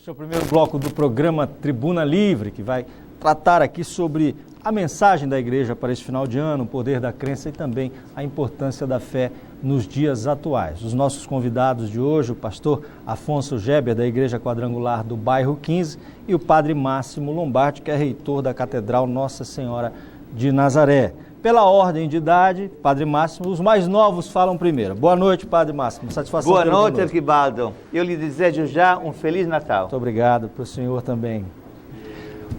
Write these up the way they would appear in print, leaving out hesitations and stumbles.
Este é o primeiro bloco do programa Tribuna Livre, que vai tratar aqui sobre a mensagem da igreja para esse final de ano, o poder da crença e também a importância da fé nos dias atuais. Os nossos convidados de hoje, o pastor Afonso Geber, da Igreja Quadrangular do Bairro 15, e o padre Máximo Lombardi, que é reitor da Catedral Nossa Senhora de Nazaré. Pela ordem de idade, padre Máximo, os mais novos falam primeiro. Boa noite, padre Máximo. Satisfação. Boa noite, Arquibaldo. Eu lhe desejo já um Feliz Natal. Muito obrigado, para o senhor também.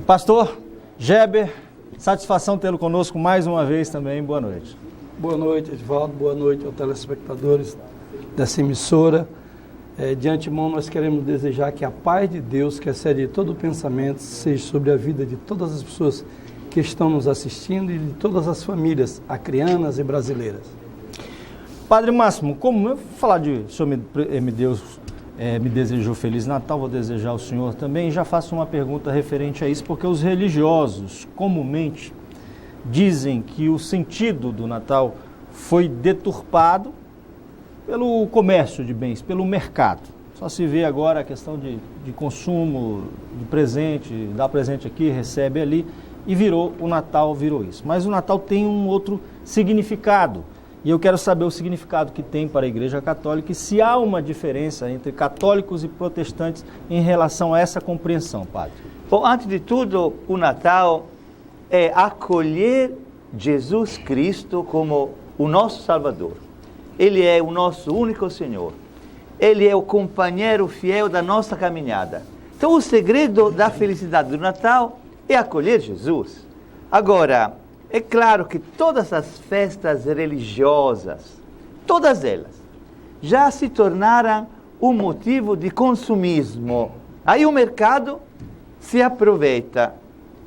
Pastor Geber, satisfação tê-lo conosco mais uma vez também. Boa noite. Boa noite, Edvaldo. Boa noite aos telespectadores dessa emissora. De antemão, nós queremos desejar que a paz de Deus, que excede todo o pensamento, seja sobre a vida de todas as pessoas que estão nos assistindo e de todas as famílias acreanas e brasileiras. Padre Máximo, como eu vou falar o senhor me desejou Feliz Natal, vou desejar ao senhor também, já faço uma pergunta referente a isso, porque os religiosos comumente dizem que o sentido do Natal foi deturpado pelo comércio de bens, pelo mercado. Só se vê agora a questão de consumo, de presente, dá presente aqui, recebe ali, e o Natal virou isso. Mas o Natal tem um outro significado, e eu quero saber o significado que tem para a Igreja Católica e se há uma diferença entre católicos e protestantes em relação a essa compreensão, padre. Bom, antes de tudo, o Natal é acolher Jesus Cristo como o nosso Salvador. Ele é o nosso único Senhor. Ele é o companheiro fiel da nossa caminhada. Então, o segredo da felicidade do Natal é acolher Jesus. Agora, é claro que todas as festas religiosas, todas elas, já se tornaram um motivo de consumismo. Aí o mercado se aproveita.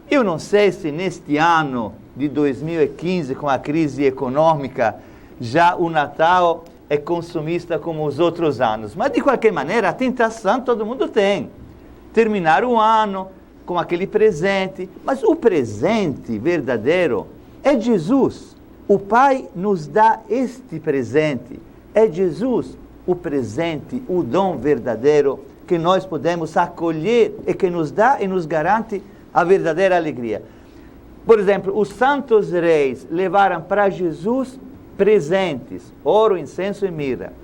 Eu não sei se neste ano de 2015, com a crise econômica, já o Natal é consumista como os outros anos. Mas, de qualquer maneira, a tentação todo mundo tem. Terminar o ano com aquele presente. Mas o presente verdadeiro é Jesus. O Pai nos dá este presente. É Jesus o presente, o dom verdadeiro que nós podemos acolher e que nos dá e nos garante a verdadeira alegria. Por exemplo, os santos reis levaram para Jesus presentes, ouro, incenso e mirra.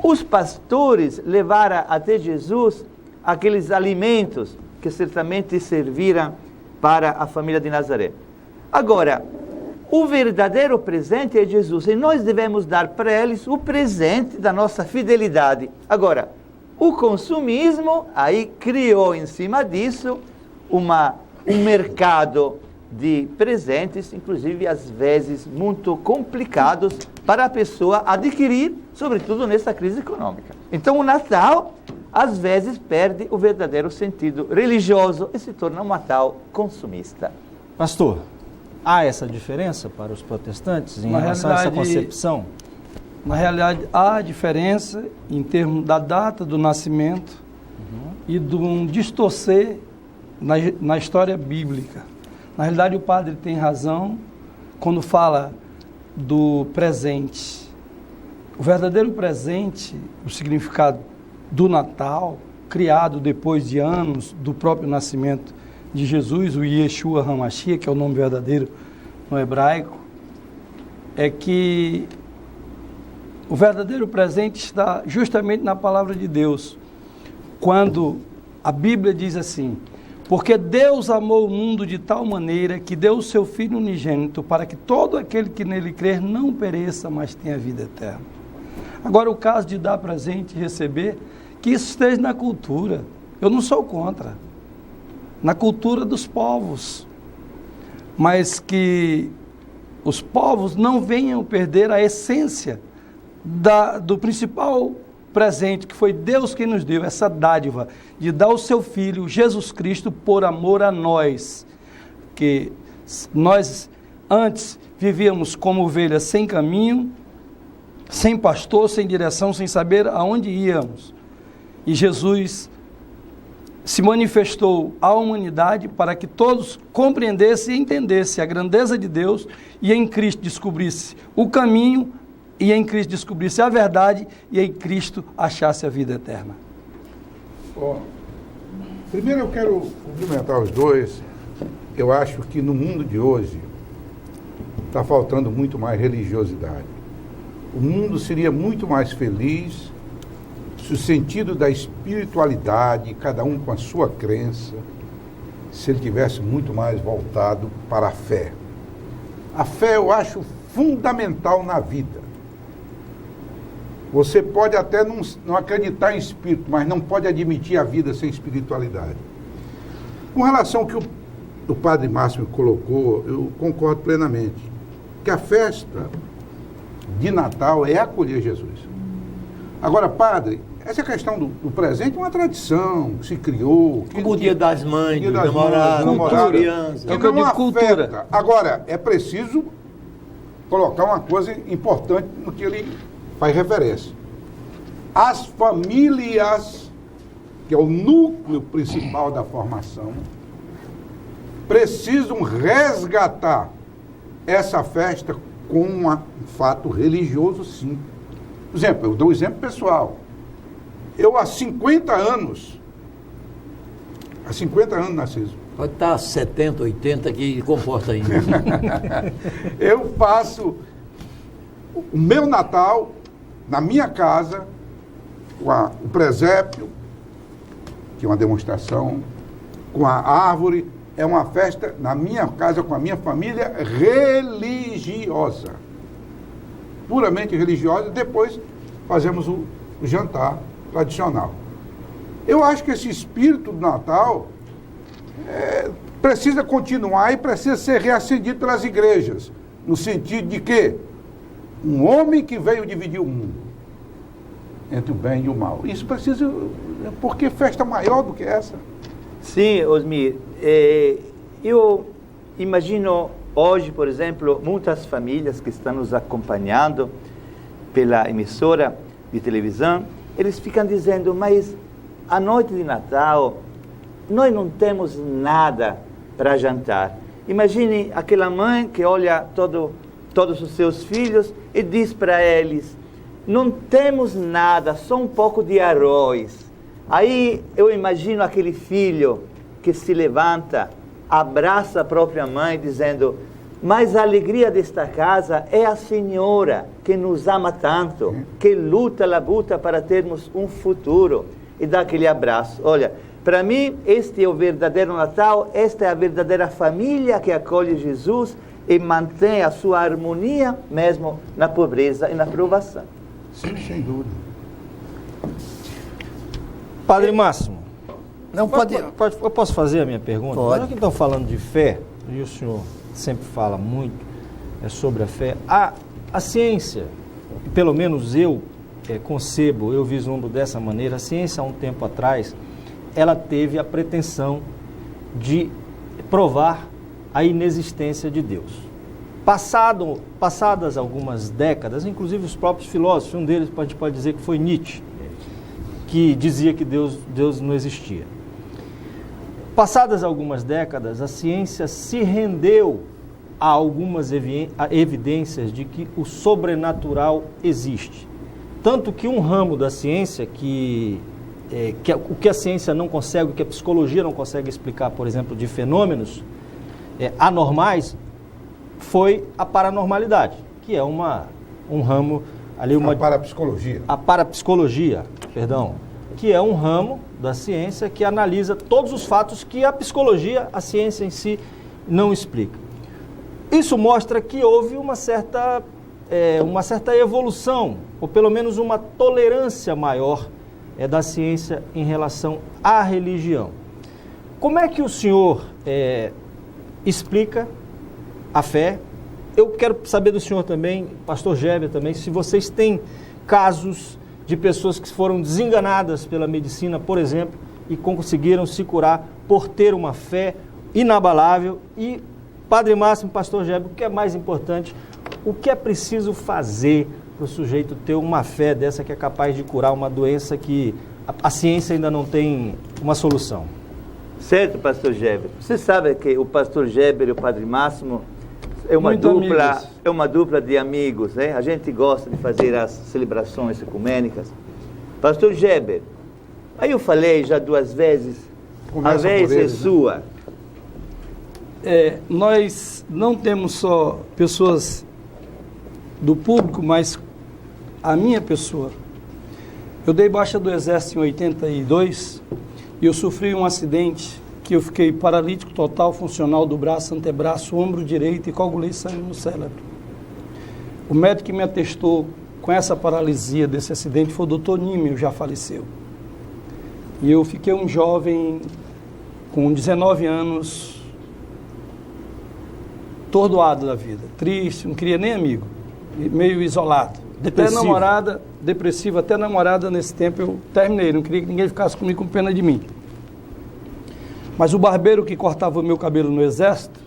Os pastores levaram até Jesus aqueles alimentos que certamente serviram para a família de Nazaré. Agora, o verdadeiro presente é Jesus, e nós devemos dar para eles o presente da nossa fidelidade. Agora, o consumismo aí criou em cima disso um mercado de presentes, inclusive às vezes muito complicados para a pessoa adquirir, sobretudo nessa crise econômica. Então o Natal às vezes perde o verdadeiro sentido religioso e se torna um Natal consumista. Pastor, há essa diferença para os protestantes em relação a essa concepção? Na realidade, há diferença em termos da data do nascimento e de um distorcer na história bíblica. Na realidade, o padre tem razão quando fala do presente. O verdadeiro presente, o significado do Natal, criado depois de anos do próprio nascimento de Jesus, o Yeshua HaMashiach, que é o nome verdadeiro no hebraico, é que o verdadeiro presente está justamente na palavra de Deus. Quando a Bíblia diz assim: porque Deus amou o mundo de tal maneira que deu o seu Filho unigênito para que todo aquele que nele crer não pereça, mas tenha vida eterna. Agora, o caso de dar presente e receber, que isso esteja na cultura. Eu não sou contra. Na cultura dos povos. Mas que os povos não venham perder a essência do principal presente, que foi Deus quem nos deu, essa dádiva de dar o seu Filho, Jesus Cristo, por amor a nós, que nós antes vivíamos como ovelhas sem caminho, sem pastor, sem direção, sem saber aonde íamos, e Jesus se manifestou à humanidade para que todos compreendessem e entendessem a grandeza de Deus e em Cristo descobrisse o caminho, e em Cristo descobrisse a verdade, e em Cristo achasse a vida eterna. Primeiro eu quero cumprimentar os dois. Eu acho que no mundo de hoje está faltando muito mais religiosidade. O mundo seria muito mais feliz se o sentido da espiritualidade, cada um com a sua crença, se ele tivesse muito mais voltado para a fé. A fé eu acho fundamental na vida. Você pode até não acreditar em espírito, mas não pode admitir a vida sem espiritualidade. Com relação ao que o Padre Máximo colocou, eu concordo plenamente, que a festa de Natal é acolher Jesus. Agora, padre, essa questão do presente é uma tradição que se criou. Como o Dia das Mães, Dia dos das namorados, Mães, das crianças. É o que eu digo, cultura. Agora, é preciso colocar uma coisa importante no que ele faz referência. As famílias, que é o núcleo principal da formação, precisam resgatar essa festa com um fato religioso, sim. Por exemplo, eu dou um exemplo pessoal. Eu, há 50 anos, Narciso, Pode estar 70, 80 que comporta ainda. eu faço o meu Natal na minha casa, com o presépio, que é uma demonstração, com a árvore, é uma festa na minha casa, com a minha família, religiosa. Puramente religiosa, depois fazemos o jantar tradicional. Eu acho que esse espírito do Natal precisa continuar e precisa ser reacendido pelas igrejas, no sentido de que um homem que veio dividir o mundo entre o bem e o mal. Isso precisa, porque festa maior do que essa. Sim, Osmir, eu imagino hoje, por exemplo, muitas famílias que estão nos acompanhando pela emissora de televisão, eles ficam dizendo, mas a noite de Natal, nós não temos nada para jantar. Imagine aquela mãe que olha todos os seus filhos e diz para eles, não temos nada, só um pouco de arroz. Aí eu imagino aquele filho que se levanta, abraça a própria mãe, dizendo, mas a alegria desta casa é a Senhora, que nos ama tanto, que luta para termos um futuro. E dá aquele abraço. Olha, para mim, este é o verdadeiro Natal, esta é a verdadeira família que acolhe Jesus e mantém a sua harmonia, mesmo na pobreza e na provação. Sim, sem dúvida. Padre Máximo, Não pode. eu posso fazer a minha pergunta? Pode. Já que estão falando de fé, e o senhor sempre fala muito sobre a fé, a ciência, pelo menos eu concebo, eu vislumbro dessa maneira, a ciência há um tempo atrás, ela teve a pretensão de provar a inexistência de Deus. Passadas algumas décadas, inclusive os próprios filósofos, um deles pode dizer que foi Nietzsche, que dizia que Deus não existia. Passadas algumas décadas, a ciência se rendeu a algumas evidências de que o sobrenatural existe. Tanto que um ramo da ciência o que a ciência não consegue, o que a psicologia não consegue explicar, por exemplo, de fenômenos anormais, foi a paranormalidade, que é um ramo ali, A parapsicologia, que é um ramo da ciência que analisa todos os fatos que a psicologia, a ciência em si, não explica. Isso mostra que houve uma certa evolução, ou pelo menos uma tolerância maior da ciência em relação à religião. Como é que o senhor explica a fé? Eu quero saber do senhor também, pastor Geber também, se vocês têm casos de pessoas que foram desenganadas pela medicina, por exemplo, e conseguiram se curar por ter uma fé inabalável. E, Padre Máximo, pastor Geber, o que é mais importante, o que é preciso fazer para o sujeito ter uma fé dessa que é capaz de curar uma doença que a ciência ainda não tem uma solução? Certo, pastor Geber. Você sabe que o pastor Geber e o Padre Máximo é uma dupla de amigos, né? A gente gosta de fazer as celebrações ecumênicas. Pastor Geber, aí eu falei já 2 vezes A vez por é eles, né? sua. Nós não temos só pessoas do público, mas a minha pessoa. Eu dei baixa do Exército em 82 e eu sofri um acidente que eu fiquei paralítico total, funcional do braço, antebraço, ombro direito e coagulei sangue no cérebro. O médico que me atestou com essa paralisia desse acidente foi o Dr. Nímio, já faleceu. E eu fiquei um jovem com 19 anos, atordoado da vida, triste, não queria nem amigo, meio isolado. Depressivo. Até namorada, depressivo, até namorada nesse tempo eu terminei, não queria que ninguém ficasse comigo com pena de mim. Mas o barbeiro que cortava o meu cabelo no exército,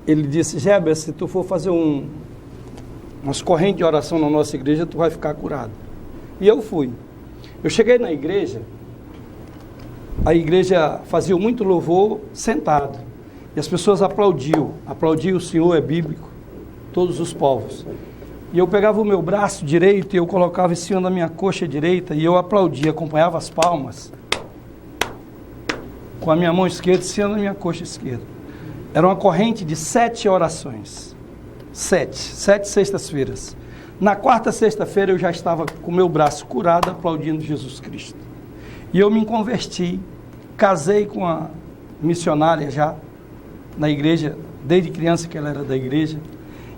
ele disse: Geber, se tu for fazer umas correntes de oração na nossa igreja, tu vai ficar curado. E eu fui. Eu cheguei na igreja, a igreja fazia muito louvor sentado. E as pessoas aplaudiam. Aplaudiam, o Senhor é bíblico, todos os povos. E eu pegava o meu braço direito e eu colocava em cima da minha coxa direita e eu aplaudia, acompanhava as palmas com a minha mão esquerda em cima da minha coxa esquerda. Era uma corrente de 7 orações. 7 sextas-feiras. Na quarta sexta-feira eu já estava com o meu braço curado, aplaudindo Jesus Cristo. E eu me converti, casei com a missionária já na igreja, desde criança que ela era da igreja.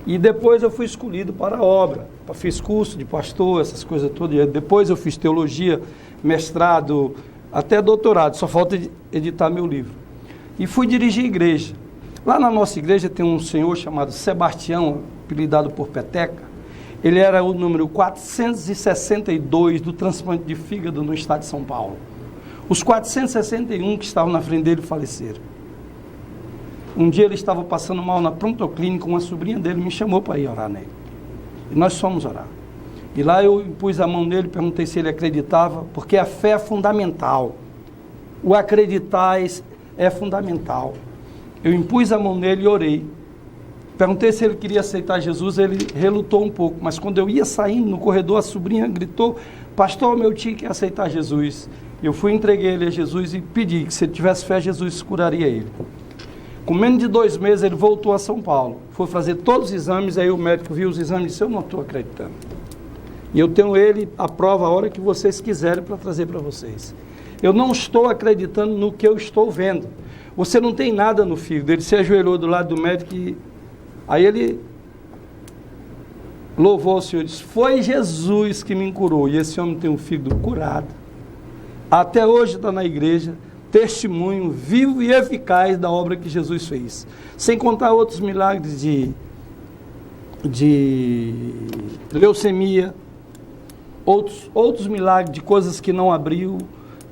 E depois eu fui escolhido para a obra. Fiz curso de pastor, essas coisas todas. Depois eu fiz teologia, mestrado, até doutorado. Só falta editar meu livro. E fui dirigir a igreja. Lá na nossa igreja tem um senhor chamado Sebastião, apelidado por Peteca. Ele era o número 462 do transplante de fígado no estado de São Paulo. Os 461 que estavam na frente dele faleceram. Um dia ele estava passando mal na prontoclínica, uma sobrinha dele me chamou para ir orar nele. E nós fomos orar. E lá eu pus a mão nele, perguntei se ele acreditava, porque a fé é fundamental. O acreditar é fundamental. Eu impus a mão nele e orei. Perguntei se ele queria aceitar Jesus, ele relutou um pouco, mas quando eu ia saindo no corredor, a sobrinha gritou: pastor, meu tio quer aceitar Jesus. Eu fui, entreguei ele a Jesus e pedi que se ele tivesse fé, Jesus curaria ele. Com menos de 2 meses, ele voltou a São Paulo. Foi fazer todos os exames, aí o médico viu os exames e disse: eu não estou acreditando. E eu tenho ele, a prova, a hora que vocês quiserem para trazer para vocês. Eu não estou acreditando no que eu estou vendo. Você não tem nada no fígado. Ele se ajoelhou do lado do médico e aí ele louvou o Senhor, disse: foi Jesus que me curou. E esse homem tem um fígado curado. Até hoje está na igreja, testemunho vivo e eficaz da obra que Jesus fez. Sem contar outros milagres de leucemia, outros milagres de coisas que não abriu,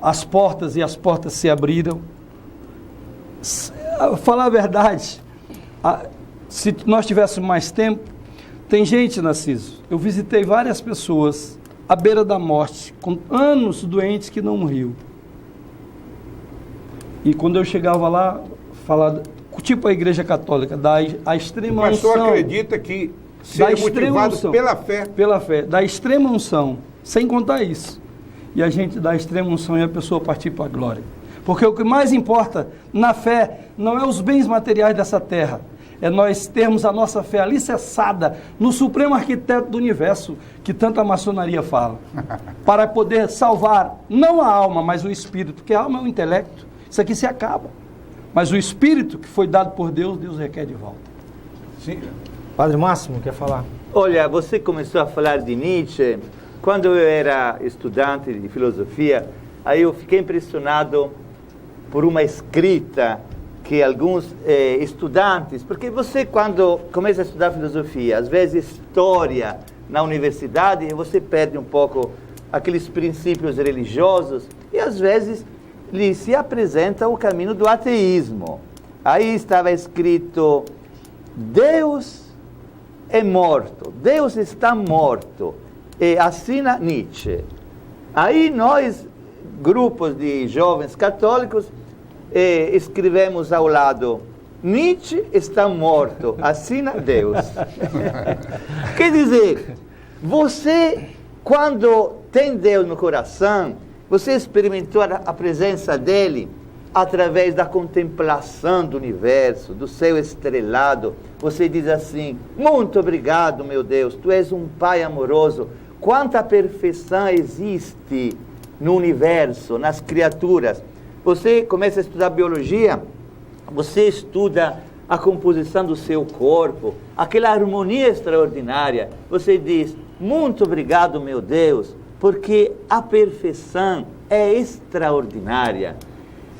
as portas e as portas se abriram. Falar a verdade, se nós tivéssemos mais tempo, tem gente, Narciso, eu visitei várias pessoas à beira da morte, com anos doentes que não morriam. E quando eu chegava lá, falava, tipo a igreja católica, a extrema unção. O pastor unção, acredita que seja motivado unção, pela fé. Pela fé, da extrema unção, sem contar isso. E a gente dá a extrema unção e a pessoa partir para a glória. Porque o que mais importa na fé não é os bens materiais dessa terra, é nós termos a nossa fé alicerçada no supremo arquiteto do universo, que tanta maçonaria fala, para poder salvar não a alma, mas o espírito, porque a alma é o intelecto, isso aqui se acaba, mas o espírito que foi dado por Deus, Deus requer de volta. Sim. Padre Máximo, quer falar? Olha, você começou a falar de Nietzsche. Quando eu era estudante de filosofia, aí eu fiquei impressionado por uma escrita que alguns estudantes, porque você quando começa a estudar filosofia, às vezes história na universidade, você perde um pouco aqueles princípios religiosos e às vezes lhe se apresenta o caminho do ateísmo. Aí estava escrito: Deus é morto, Deus está morto, e assina Nietzsche. Aí nós, grupos de jovens católicos, escrevemos ao lado: Nietzsche está morto, assina Deus. Quer dizer, você, quando tem Deus no coração, você experimentou a presença dele, através da contemplação do universo, do céu estrelado, você diz assim: muito obrigado, meu Deus, tu és um Pai amoroso. Quanta perfeição existe no universo, nas criaturas. Você começa a estudar biologia, você estuda a composição do seu corpo, aquela harmonia extraordinária. Você diz: muito obrigado, meu Deus, porque a perfeição é extraordinária.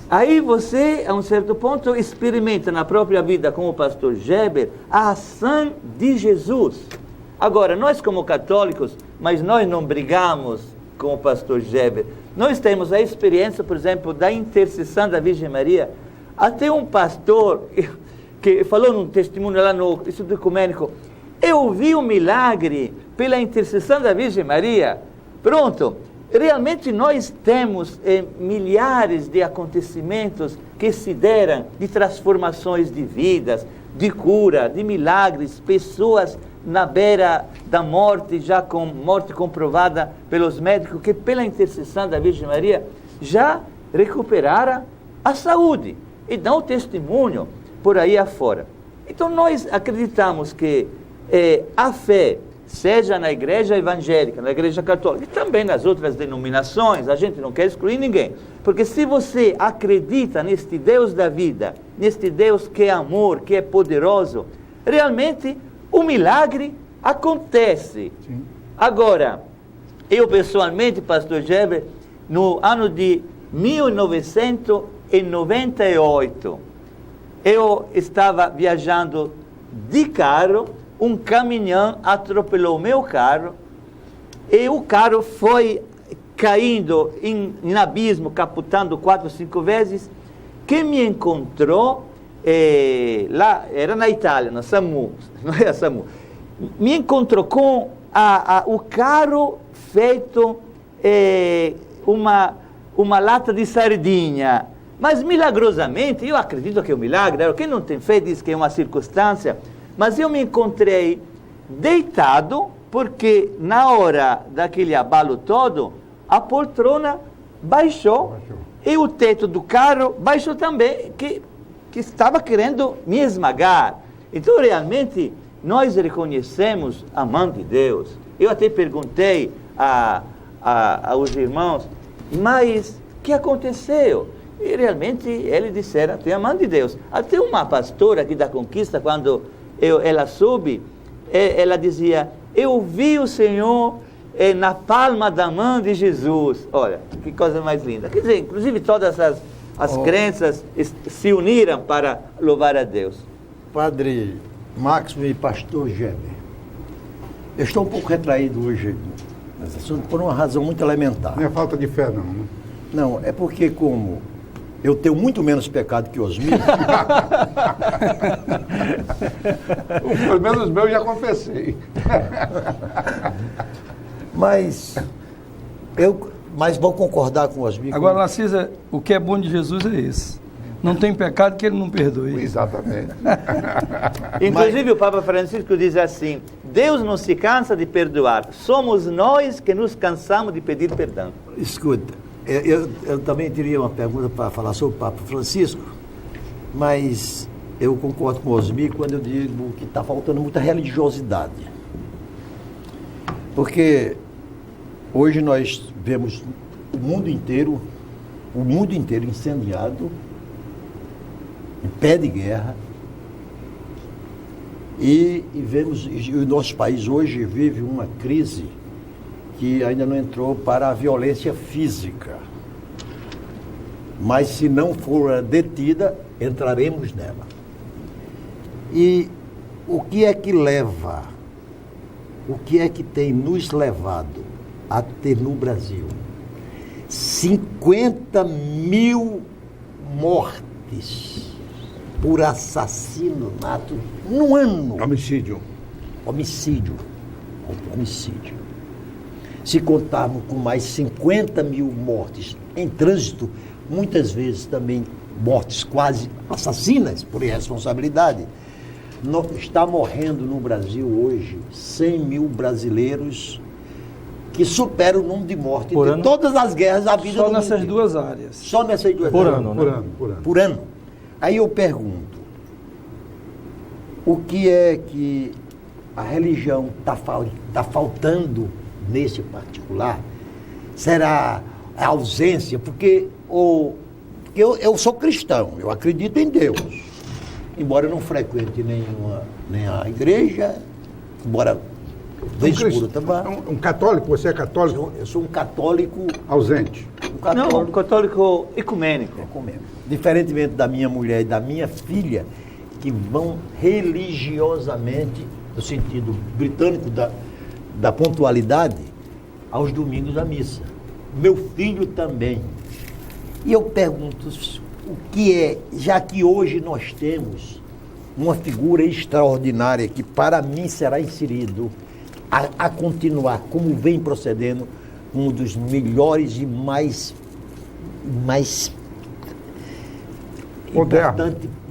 Aí você, a um certo ponto, experimenta na própria vida, como o pastor Geber, a ação de Jesus. Agora, nós como católicos, mas nós não brigamos com o pastor Geber. Nós temos a experiência, por exemplo, da intercessão da Virgem Maria. Até um pastor que falou num testemunho lá no Instituto Ecumênico: eu vi um milagre pela intercessão da Virgem Maria. Pronto. Realmente nós temos milhares de acontecimentos que se deram, de transformações de vidas, de cura, de milagres, pessoas na beira da morte, já com morte comprovada pelos médicos, que pela intercessão da Virgem Maria já recuperaram a saúde e dão testemunho por aí afora. Então nós acreditamos que a fé, seja na igreja evangélica, na igreja católica e também nas outras denominações, a gente não quer excluir ninguém, porque se você acredita neste Deus da vida, neste Deus que é amor, que é poderoso, realmente o milagre acontece. Sim. Agora, eu pessoalmente, pastor Geber, no ano de 1998, eu estava viajando de carro, um caminhão atropelou o meu carro e o carro foi caindo em abismo, capotando 4 ou 5 vezes. Quem me encontrou lá, era na Itália, na SAMU, não era SAMU, me encontrou com o carro feito uma lata de sardinha. Mas milagrosamente, eu acredito que é um milagre, quem não tem fé diz que é uma circunstância. Mas eu me encontrei deitado, porque na hora daquele abalo todo, a poltrona baixou e o teto do carro baixou também, que estava querendo me esmagar. Então, realmente, nós reconhecemos a mão de Deus. Eu até perguntei aos irmãos: mas o que aconteceu? E realmente eles disseram: tem a mão de Deus. Até uma pastora aqui da Conquista, quando ela soube, ela dizia: eu vi o Senhor na palma da mão de Jesus. Olha, que coisa mais linda. Quer dizer, inclusive todas as crenças se uniram para louvar a Deus. Padre Máximo e pastor Geber, eu estou um pouco retraído hoje nesse assunto por uma razão muito elementar. Não é falta de fé, não, né? Não, é porque como eu tenho muito menos pecado que Osmir. Pelo menos os meus já confessei. Mas vou concordar com Osmir. Agora, Narcisa, o que é bom de Jesus é esse: não tem pecado que ele não perdoe. Exatamente. Inclusive o Papa Francisco diz assim: Deus não se cansa de perdoar, somos nós que nos cansamos de pedir perdão. Escuta, eu também teria uma pergunta para falar sobre o Papa Francisco, mas eu concordo com o Osmir quando eu digo que está faltando muita religiosidade. Porque hoje nós vemos o mundo inteiro incendiado, em pé de guerra, e o nosso país hoje vive uma crise que ainda não entrou para a violência física. Mas se não for detida, entraremos nela. E o que é que tem nos levado a ter no Brasil 50 mil mortes por assassinato no ano? Homicídio. Se contarmos com mais 50 mil mortes em trânsito, muitas vezes também mortes quase assassinas por irresponsabilidade, está morrendo no Brasil hoje 100 mil brasileiros que supera o número de mortes Por de ano? todas as guerras da vida Só do nessas mundo. duas áreas. Só nessas duas Por áreas. ano, né? Por ano. Por ano. Aí eu pergunto, o que é que a religião está faltando nesse particular? Será a ausência? Porque eu sou cristão, eu acredito em Deus. Embora eu não frequente nenhuma igreja, embora vez por outra vá. Um católico, você é católico? Eu sou um católico. Ausente. Não, um católico ecumênico. Diferentemente da minha mulher e da minha filha, que vão religiosamente, no sentido britânico da pontualidade, aos domingos à missa. Meu filho também. E eu pergunto, o que é, já que hoje nós temos uma figura extraordinária que para mim será inserido a continuar como vem procedendo, um dos melhores e mais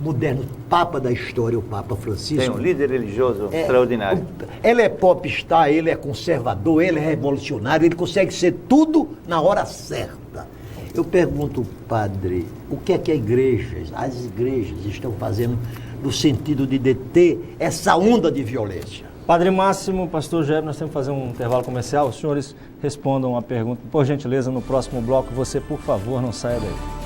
moderno Papa da história, o Papa Francisco. Tem um líder religioso extraordinário. Ele é popstar, ele é conservador, ele é revolucionário, ele consegue ser tudo na hora certa. Eu pergunto, padre, o que é que as igrejas estão fazendo no sentido de deter essa onda de violência? Padre Máximo, pastor Gébio, nós temos que fazer um intervalo comercial. Os senhores respondam a pergunta, por gentileza, no próximo bloco. Você, por favor, não saia daí.